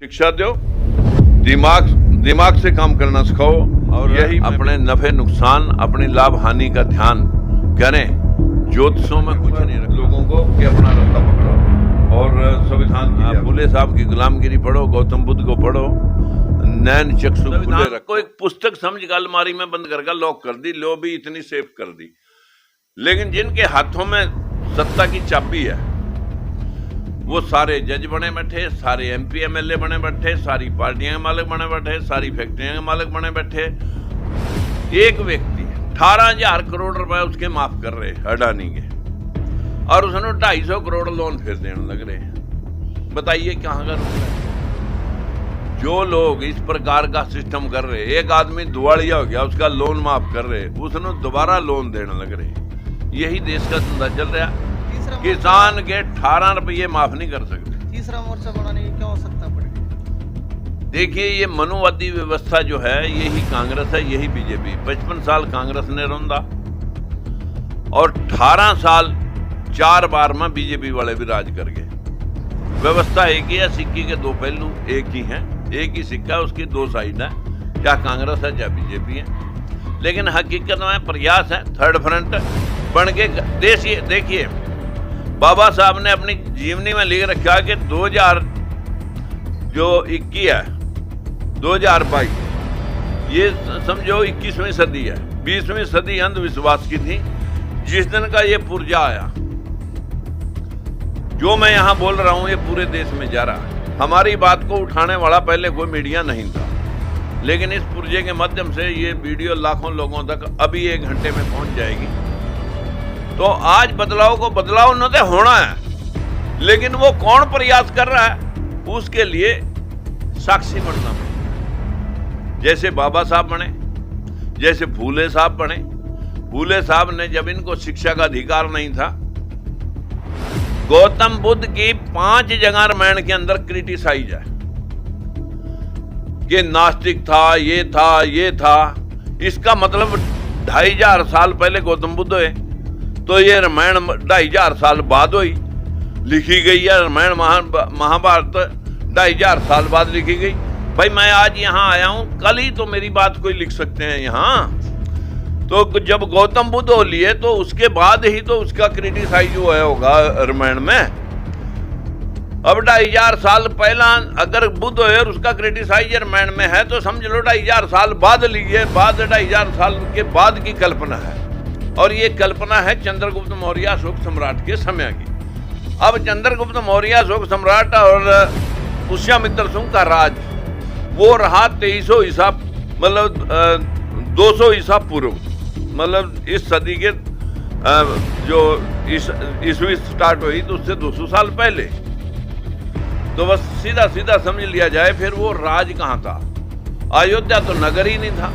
शिक्षा दो, दिमाग से काम करना सिखाओ और यही अपने नफे नुकसान, अपनी लाभ हानि का ध्यान करें। ज्योतिषों में कुछ नहीं रख लोगों को कि अपना रास्ता पकड़ो और संविधान की फूले साहब की गुलामगिरी पढ़ो, गौतम बुद्ध को पढ़ो, नैन चक्षु खुले रखो। एक पुस्तक समझ के अलमारी में बंद करके लॉक कर दी, लो भी इतनी सेफ कर दी। लेकिन जिनके हाथों में सत्ता की चाबी है वो सारे जज बने बैठे, सारे एमपी एमएलए बने बैठे, सारी पार्टियां के मालिक बने बैठे, सारी फैक्ट्रियां के मालिक बने बैठे। एक व्यक्ति 18,000 करोड़ रुपए उसके माफ कर रहे अडानी के, और उसने 250 करोड़ लोन फिर देने लग रहे हैं। बताइए कहां का रुक है? जो लोग इस प्रकार का सिस्टम कर रहे, एक आदमी दिवालिया हो गया, उसका लोन माफ कर रहे, उसने दोबारा लोन देने लग रहे। यही देश का धंधा चल रहा। किसान के 18 रुपये माफ नहीं कर सकते। तीसरा मोर्चा बनाने की क्या आवश्यकता पड़ेगी? देखिए, ये मनुवादी व्यवस्था जो है, यही कांग्रेस है, यही बीजेपी। 55 साल कांग्रेस ने रौंदा और 18 साल 4 बार में बीजेपी वाले भी राज कर गए। व्यवस्था एक ही है, सिक्के के दो पहलू एक ही हैं, एक ही सिक्का, उसकी दो साइड है, क्या कांग्रेस है क्या बीजेपी है। लेकिन हकीकत में प्रयास है थर्ड फ्रंट बन के देश। देखिए, बाबा साहब ने अपनी जीवनी में लिख रखा कि 2021 है, 2022 ये समझो 21वीं सदी है। 20वीं सदी अंधविश्वास की थी। जिस दिन का ये पुर्जा आया, जो मैं यहां बोल रहा हूं, ये पूरे देश में जा रहा है। हमारी बात को उठाने वाला पहले कोई मीडिया नहीं था, लेकिन इस पुर्जे के माध्यम से ये वीडियो लाखों लोगों तक अभी 1 घंटे में पहुंच जाएगी। तो आज बदलाव को बदलाव उन्होंने होना है, लेकिन वो कौन प्रयास कर रहा है, उसके लिए साक्षी बनना पड़ेगा। जैसे बाबा साहब बने, जैसे फूले साहब बने। फूले साहब ने, जब इनको शिक्षा का अधिकार नहीं था, गौतम बुद्ध की 5 जगह रामायण के अंदर क्रिटिसाइज है कि नास्तिक था, ये था, ये था। इसका मतलब 2500 साल पहले गौतम बुद्ध हुए, तो ये रामायण 2500 साल बाद हुई, लिखी गई है। रामायण महाभारत 2500 साल बाद लिखी गई। भाई, मैं आज यहाँ आया हूँ, कल ही तो मेरी बात कोई लिख सकते हैं यहाँ। तो जब गौतम बुद्ध हो लिए, तो उसके बाद ही तो उसका क्रिटिसाइज हुआ होगा रामायण में। अब 2500 साल पहला अगर बुद्ध हुए और उसका क्रिटिसाइज रामायण में है, तो समझ लो 2500 साल बाद लिए, बाद 2500 साल के बाद की कल्पना है। और ये कल्पना है चंद्रगुप्त मौर्य अशोक सम्राट के समय की। अब चंद्रगुप्त मौर्य अशोक सम्राट और पुष्यमित्र शुंग का राज वो रहा 2300 ईसा, मतलब 200 ईसा पूर्व, मतलब इस सदी के जो ईस्वी स्टार्ट हुई, तो उससे 200 साल पहले। तो बस सीधा सीधा समझ लिया जाए, फिर वो राज कहां था? अयोध्या तो नगर ही नहीं था।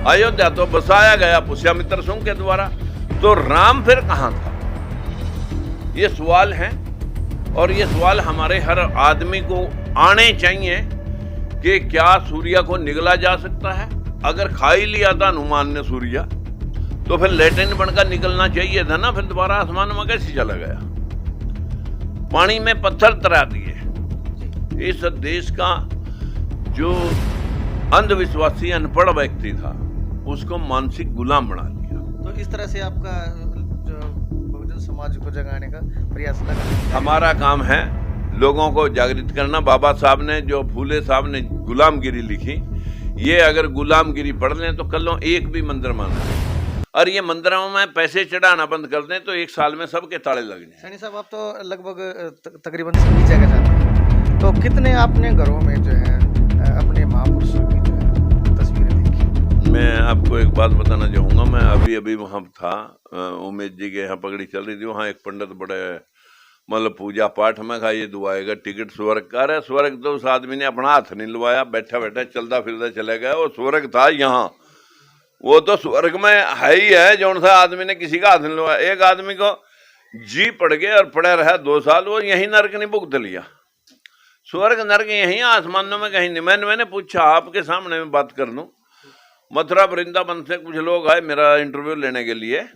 अयोध्या तो बसाया गया पुष्यमित्र शुंग के द्वारा। तो राम फिर कहां था? ये सवाल है, और ये सवाल हमारे हर आदमी को आने चाहिए कि क्या सूर्य को निगला जा सकता है? अगर खा ही लिया था हनुमान ने सूर्य, तो फिर लैटिन बनकर निकलना चाहिए था ना, फिर दोबारा आसमान में कैसे चला गया? पानी में पत्थर तरा दिए। इस देश का जो अंधविश्वासी अनपढ़ व्यक्ति था, उसको मानसिक गुलाम बना दिया। तो इस तरह से आपका जो बहुजन समाज को जगाने का प्रयास लगा। हमारा काम है लोगों को जागृत करना। बाबा साहब ने, जो फूले साहब ने गुलामगिरी लिखी, ये अगर गुलामगिरी पढ़ लें तो कल एक भी मंदिर माना, और ये मंदिरों में पैसे चढ़ाना बंद कर दें तो 1 साल में सबके ताले लग जाए। सैनी साहब, आप तो लगभग तकरीबन सभी जगह जाते हैं, तो कितने आपने घरों में जो है अपने महापुरुषों की जो है तस्वीरें देखी? मैं आपको एक बात बताना चाहूँगा। मैं अभी वहाँ था, उमेश जी के यहाँ पगड़ी चल रही थी। वहाँ एक पंडित बड़े मतलब पूजा पाठ में खा, ये दुआएगा टिकट स्वर्ग का। अरे स्वर्ग तो उस आदमी ने अपना हाथ नहीं लवाया, बैठा बैठा चलता फिरता चले गया। वो स्वर्ग था यहाँ, वो तो स्वर्ग में है ही है। जौन सा आदमी ने किसी का हाथ नहीं लवाया, एक आदमी को जी पड़ गए और पड़े रहा 2 साल, वो यही नरक नहीं भुगत लिया। स्वर्ग नरक यहीं आसमानों में कहीं नहीं। मैंने पूछा, आपके सामने में बात कर लूं, मथुरा वृंदावन से कुछ लोग आए मेरा इंटरव्यू लेने के लिए।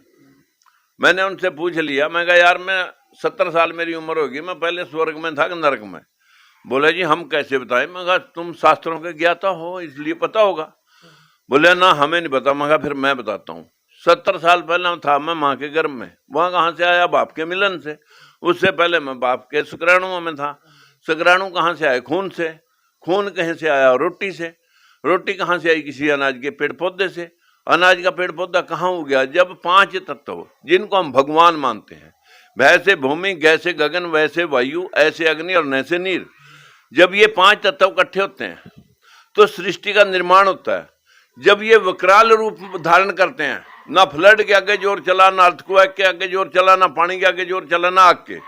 मैंने उनसे पूछ लिया, मैं कहा यार मैं 70 साल मेरी उम्र होगी, मैं पहले स्वर्ग में था कि नरक में? बोले जी हम कैसे बताएं। मैं कहा तुम शास्त्रों के ज्ञाता हो इसलिए पता होगा। बोले ना हमें नहीं पता। मैं कहा फिर मैं बताता हूँ। 70 साल पहले था मैं माँ के गर्भ में, वहाँ कहाँ से आया? बाप के मिलन से। उससे पहले मैं बाप के शुक्राणुओं में था। शुक्राणु कहाँ से आए? खून से। खून कहीं से आया? रोटी से। रोटी कहाँ से आई? किसी अनाज के पेड़ पौधे से। अनाज का पेड़ पौधा कहाँ हो गया? जब 5 तत्व जिनको हम भगवान मानते हैं, वैसे भूमि, गैसे गगन, वैसे वायु, ऐसे अग्नि और नैसे नीर, जब ये 5 तत्व इकट्ठे होते हैं तो सृष्टि का निर्माण होता है। जब ये विकराल रूप धारण करते हैं, ना फ्लड के आगे जोर चला, ना अर्थक्वेक के आगे जोर चला, ना पानी के आगे जोर चला, ना आग के,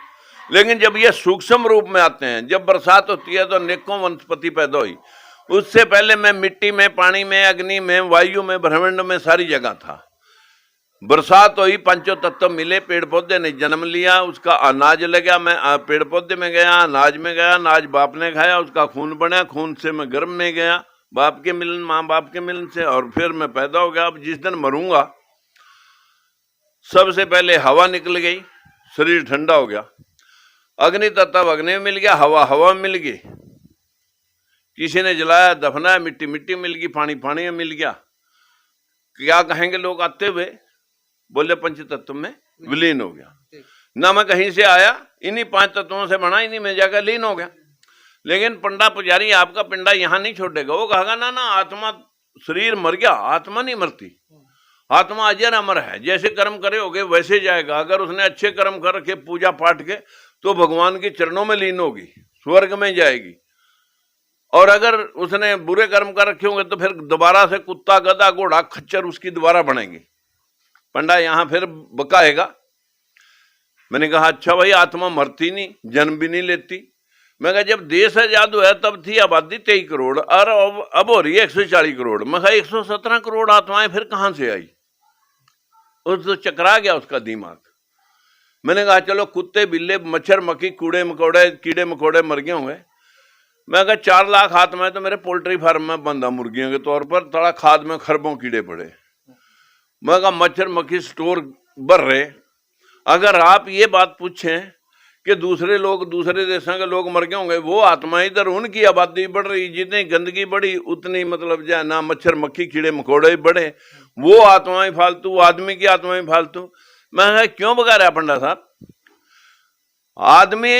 लेकिन जब ये सूक्ष्म रूप में आते हैं, जब बरसात होती है तो अनेकों वनस्पति पैदा हुई। उससे पहले मैं मिट्टी में, पानी में, अग्नि में, वायु में, ब्रह्मांड में, सारी जगह था। बरसात हुई, पंचों तत्व मिले, पेड़ पौधे ने जन्म लिया, उसका अनाज लगा, मैं पेड़ पौधे में गया, अनाज में गया, अनाज बाप ने खाया, उसका खून बना, खून से मैं गर्भ में गया, बाप के मिलन, माँ बाप के मिलन से, और फिर मैं पैदा हो गया। अब जिस दिन मरूंगा सबसे पहले हवा निकल गई, शरीर ठंडा हो गया। अग्नि तत्व अग्नि में मिल गया, हवा हवा में मिल गई, किसी ने जलाया दफनाया, मिट्टी मिट्टी मिल गई, पानी पानी में मिल गया। क्या कहेंगे लोग आते हुए? बोले पंच तत्व में विलीन हो गया। ना मैं कहीं से आया, इन्हीं 5 तत्वों से बना, इन्हीं में जाकर लीन हो गया। लेकिन पंडा पुजारी आपका पिंडा यहाँ नहीं छोड़ेगा। वो कहेगा ना ना आत्मा, शरीर मर गया, आत्मा नहीं मरती, आत्मा अजर अमर है, जैसे कर्म करे होगे वैसे जाएगा। अगर उसने अच्छे कर्म कर रखे पूजा पाठ के तो भगवान के चरणों में लीन होगी, स्वर्ग में जाएगी। और अगर उसने बुरे कर्म कर रखे होंगे तो फिर दोबारा से कुत्ता, गधा, घोड़ा, खच्चर उसकी दोबारा बनेंगे। पंडा यहाँ फिर बकाएगा। मैंने कहा अच्छा भाई आत्मा मरती नहीं, जन्म भी नहीं लेती। मैं कहा जब देश आजाद हुआ तब थी आबादी 23 करोड़ और अब हो रही है 140 करोड़। मैं कहा 117 करोड़ आत्माएं फिर कहां से आई? उस तो चकरा गया उसका दिमाग। मैंने कहा चलो कुत्ते, बिल्ले, मच्छर, मक्खी, कूड़े मकोड़े, कीड़े मकोड़े मर गए होंगे। मैं कहा 4 लाख आत्माएं तो मेरे पोल्ट्री फार्म में बंधा मुर्गियों के तौर पर, थोड़ा खाद में खरबों कीड़े पड़े। मैं कहा मच्छर मक्खी स्टोर भर रहे। अगर आप ये बात पूछें कि दूसरे लोग, दूसरे देशों के लोग मर गए होंगे, वो आत्माएं इधर, उनकी आबादी बढ़ रही, जितनी गंदगी बढ़ी उतनी मतलब जो है ना मच्छर मक्खी कीड़े मकोड़े बढ़े, वो आत्माएं फालतू, आदमी की आत्माएं फालतू। मैं क्यों बगा रहा पंडा साहब? आदमी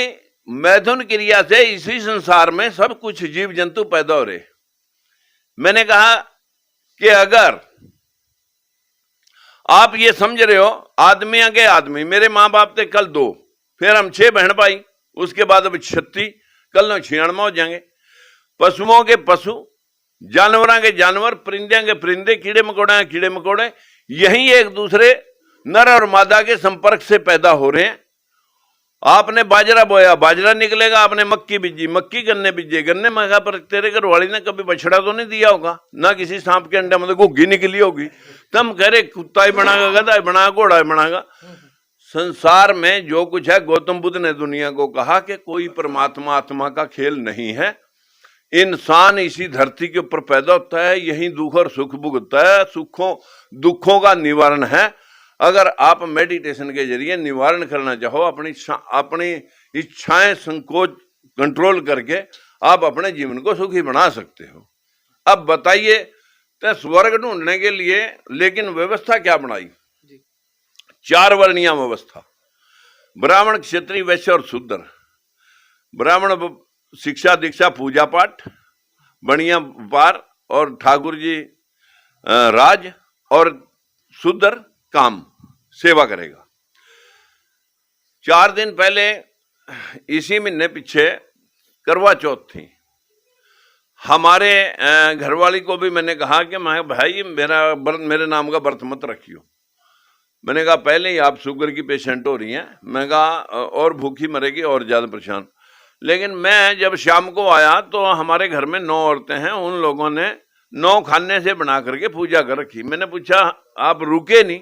मैथुन क्रिया से इसी संसार में सब कुछ जीव जंतु पैदा हो रहे। मैंने कहा कि अगर आप ये समझ रहे हो आदमी आगे आदमी, मेरे माँ बाप थे कल 2, फिर हम 6 बहन भाई, उसके बाद अब 36, कल 96 हो जाएंगे। पशुओं के पशु, जानवरों के जानवर, परिंदे के परिंदे, कीड़े मकोड़े के कीड़े मकोड़े, यही एक दूसरे नर और मादा के संपर्क से पैदा हो रहे हैं। आपने बाजरा बोया, बाजरा निकलेगा। आपने मक्की बीजी, मक्की, गन्ने बीजे, गन्ने। मैं कहा पर तेरे घर वाली ने कभी बछड़ा तो नहीं दिया होगा, ना किसी सांप के अंडे में घुग्गी निकली होगी। तुम कह रहे कुत्ता ही बनागा, गधा ही बनागा, घोड़ा ही बनागा। संसार में जो कुछ है, गौतम बुद्ध ने दुनिया को कहा कि कोई परमात्मा आत्मा का खेल नहीं है। इंसान इसी धरती के ऊपर पैदा होता है, यही दुख और सुख भुगतता है, सुखों दुखों का निवारण है। अगर आप मेडिटेशन के जरिए निवारण करना चाहो, अपनी इच्छाएं, संकोच कंट्रोल करके आप अपने जीवन को सुखी बना सकते हो। अब बताइए तो स्वर्ग ढूंढने के लिए लेकिन व्यवस्था क्या बनाई? 4 वर्णीय व्यवस्था, ब्राह्मण, क्षत्रिय, वैश्य और शूद्र। ब्राह्मण शिक्षा दीक्षा पूजा पाठ, बनिया व्यापार और ठाकुर जी राज, और शूद्र काम सेवा करेगा। 4 दिन पहले इसी महीने पीछे करवा चौथ थी। हमारे घरवाली को भी मैंने कहा कि मैं भाई मेरे नाम का व्रत मत रखियो। मैंने कहा पहले ही आप शुगर की पेशेंट हो रही हैं, मैं कहा और भूखी मरेगी और ज़्यादा परेशान। लेकिन मैं जब शाम को आया तो हमारे घर में 9 औरतें हैं, उन लोगों ने 9 खाने से बना करके पूजा कर रखी। मैंने पूछा आप रुके नहीं?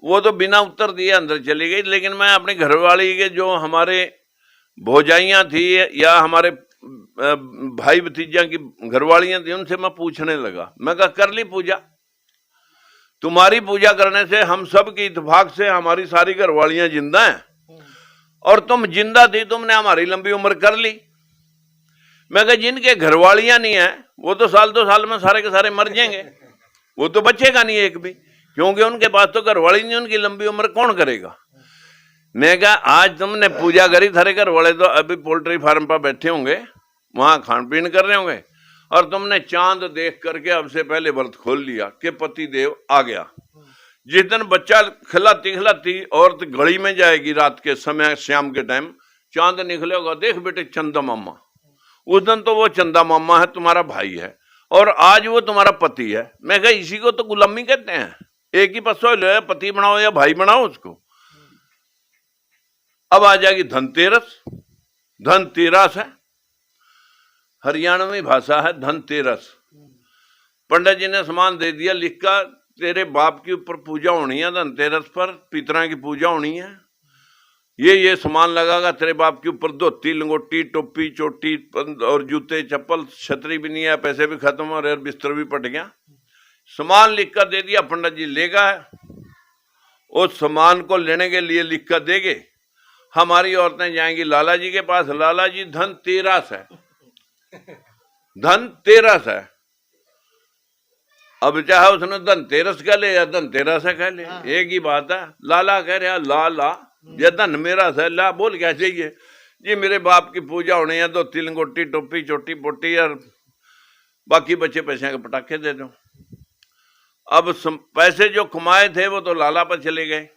वो तो बिना उत्तर दिए अंदर चली गई। लेकिन मैं अपनी घरवाली के जो हमारे भौजाइयाँ थी या हमारे भाई भतीजा की घरवालियां थी, उनसे मैं पूछने लगा। मैं कहा कर ली पूजा? तुम्हारी पूजा करने से हम सब की इत्तेफाक से हमारी सारी घरवालियां जिंदा हैं, और तुम जिंदा थी, तुमने हमारी लंबी उम्र कर ली। मैं कहा जिनके घरवालियां नहीं है वो तो साल 2 साल में सारे के सारे मर जाएंगे, वो तो बचेगा नहीं एक भी, क्योंकि उनके पास तो घरवाली नहीं, उनकी लंबी उम्र कौन करेगा। मैं कहा आज तुमने पूजा करी, थारे घरवाले तो अभी पोल्ट्री फार्म पर बैठे होंगे, वहां खान पीन कर रहे होंगे, और तुमने चांद देख करके अब से पहले व्रत खोल लिया कि पति देव आ गया। जिस दिन बच्चा खिलाती औरत गली में जाएगी रात के समय, शाम के टाइम चांद निकलेगा, देख बेटे चंदा मामा, उस दिन तो वो चंदा मामा है, तुम्हारा भाई है, और आज वो तुम्हारा पति है। मैं कहा इसी को तो गुलामी कहते हैं, एक ही पसो लो, पति बनाओ या भाई बनाओ उसको। अब आ जाएगी धनतेरस। धनतेरस है, हरियाणवी भाषा है धनतेरस। पंडित जी ने सामान दे दिया लिख कर, तेरे बाप के ऊपर पूजा होनी है धनतेरस पर, पितरा की पूजा होनी है, ये सामान लगागा तेरे बाप के ऊपर, धोती लंगोटी टोपी चोटी और जूते चप्पल, छतरी भी नहीं है, पैसे भी खत्म हो रहे, बिस्तर भी पट गया। सामान लिख कर दे दिया, पंडित जी लेगा है, उस सामान को लेने के लिए लिख कर देंगे। हमारी औरतें जाएंगी लाला जी के पास, लाला जी धनतेरस है, धनतेरस है। अब चाहे उसने धनतेरस कह ले या धनतेरस कह ले, एक ही बात है। लाला कह रहा ला ये धन मेरा है, ला बोल क्या चाहिए जी, मेरे बाप की पूजा होनी है, धोती लंगोटी टोपी चोटी पोटी और बाकी बच्चे पैसे के पटाखे दे दो। अब पैसे जो कमाए थे वो तो लाला पर चले गए,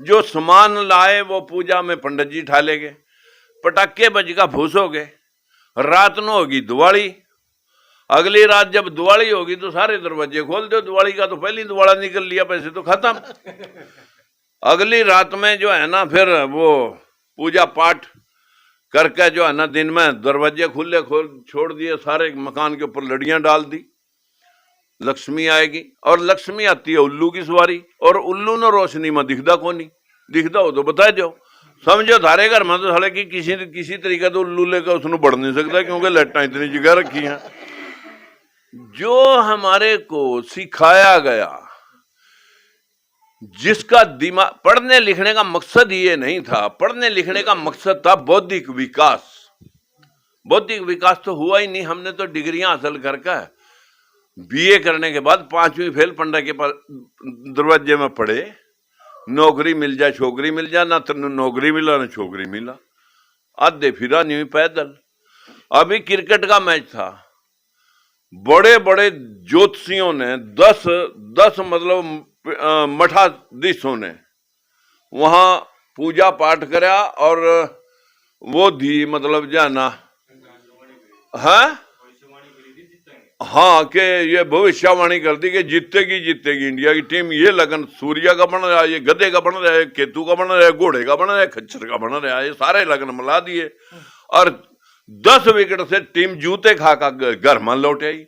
जो सामान लाए वो पूजा में पंडित जी ठा ले गए, पटाखे बज का फूस हो गए। रात में होगी दिवाली, अगली रात जब दिवाली होगी तो सारे दरवाजे खोल दो, दिवाली का तो पहले दिवाला निकल लिया, पैसे तो खत्म। अगली रात में जो है ना फिर वो पूजा पाठ करके जो है ना दिन में दरवाजे खुले खोल छोड़ दिए, सारे मकान के ऊपर लड़ियां डाल दी, लक्ष्मी आएगी। और लक्ष्मी आती है उल्लू की सवारी, और उल्लू ने रोशनी में दिखदा को नहीं, दिखदा हो तो बता दो, समझो थारे घर में तो साले की किसी तरीके तो उल्लू लेकर उसने बढ़ नहीं सकता, क्योंकि लाइटां इतनी जगह रखी हैं। जो हमारे को सिखाया गया, जिसका दिमाग, पढ़ने लिखने का मकसद ये नहीं था, पढ़ने लिखने का मकसद था बौद्धिक विकास। बौद्धिक विकास तो हुआ ही नहीं। हमने तो डिग्रियां हासिल करके बीए करने के बाद 5वीं फेल पंडित के पास दरवाजे में पड़े, नौकरी मिल जाए छोकरी मिल जाए, ना तो नौकरी मिला ना छोकरी मिला, आधे फिरा नहीं हुई पैदल। अभी क्रिकेट का मैच था, बड़े बड़े ज्योतिषियों ने 10 मतलब मठाधीशों ने वहां पूजा पाठ करा, और वो दी मतलब जाना है हाँ कि ये भविष्यवाणी कर दी कि जीतेगी इंडिया की टीम। ये लगन सूर्य का बन रहा है, ये गधे का बन रहा है, केतु का बन रहा है, घोड़े का बन रहा है, खच्चर का बन रहा है, ये सारे लगन मिला दिए, और 10 विकेट से टीम जूते खा घर में लौट आई।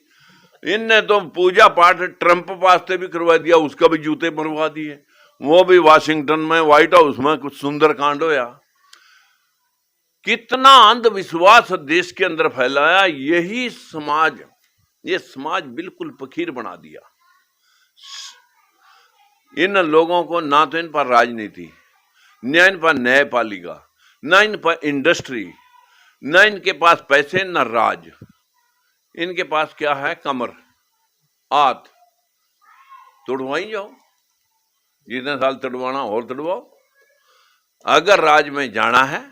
इनने तो पूजा पाठ ट्रंप पास से भी करवा दिया, उसका भी जूते मरवा दिए, वो भी वाशिंगटन में व्हाइट हाउस में कुछ सुंदर कांड होया। कितना अंधविश्वास देश के अंदर फैलाया, यही समाज, ये समाज बिल्कुल फकीर बना दिया। इन लोगों को ना तो इन पर राजनीति, न इन पर न्यायपालिका, न इन पर इंडस्ट्री, न इनके पास पैसे न राज, इनके पास क्या है, कमर आत तोड़वाई जाओ, जितने साल तड़वाना और तड़वाओ। अगर राज में जाना है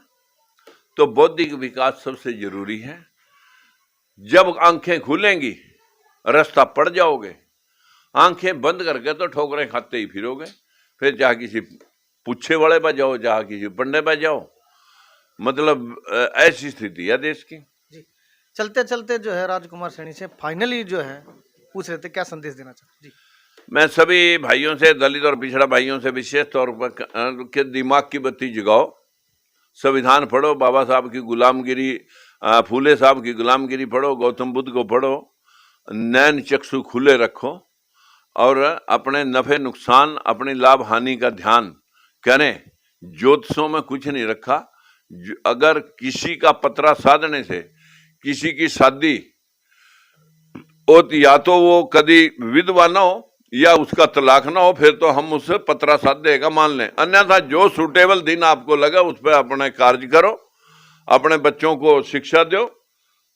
तो बौद्धिक विकास सबसे जरूरी है। जब आंखें खुलेंगी रास्ता पड़ जाओगे, आंखें बंद करके तो ठोकरें खाते ही फिरोगे, फिर चाहे किसी पूछे वाले पर जाओ, चाहे किसी पंडे पर जाओ, मतलब ऐसी स्थिति है देश की। जी, चलते चलते जो है राजकुमार सैनी से फाइनली जो है पूछ रहे थे, क्या संदेश देना चाहते? जी, मैं सभी भाइयों से, दलित और पिछड़ा भाइयों से विशेष तौर पर के दिमाग की बत्ती जगाओ, संविधान पढ़ो, बाबा साहब की गुलामगिरी, फूले साहब की गुलामगिरी पढ़ो, गौतम बुद्ध को पढ़ो, नैन चक्षु खुले रखो, और अपने नफे नुकसान, अपनी लाभ हानि का ध्यान करें। ज्योतिषों में कुछ नहीं रखा। अगर किसी का पतरा साधने से किसी की शादी या तो वो कभी विधवा ना हो या उसका तलाक ना हो, फिर तो हम उससे पतरा साध देगा मान लें। अन्यथा जो सूटेबल दिन आपको लगा उस पर अपने कार्य करो, अपने बच्चों को शिक्षा दो,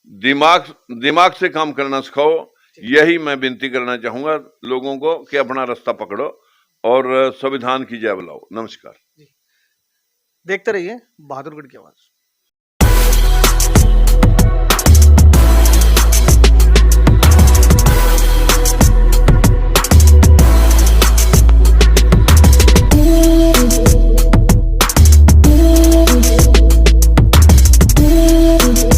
दिमाग से काम करना सिखाओ। यही मैं विनती करना चाहूंगा लोगों को कि अपना रास्ता पकड़ो और संविधान की जय बुलाओ। नमस्कार। देखते रहिए बहादुरगढ़ की आवाज।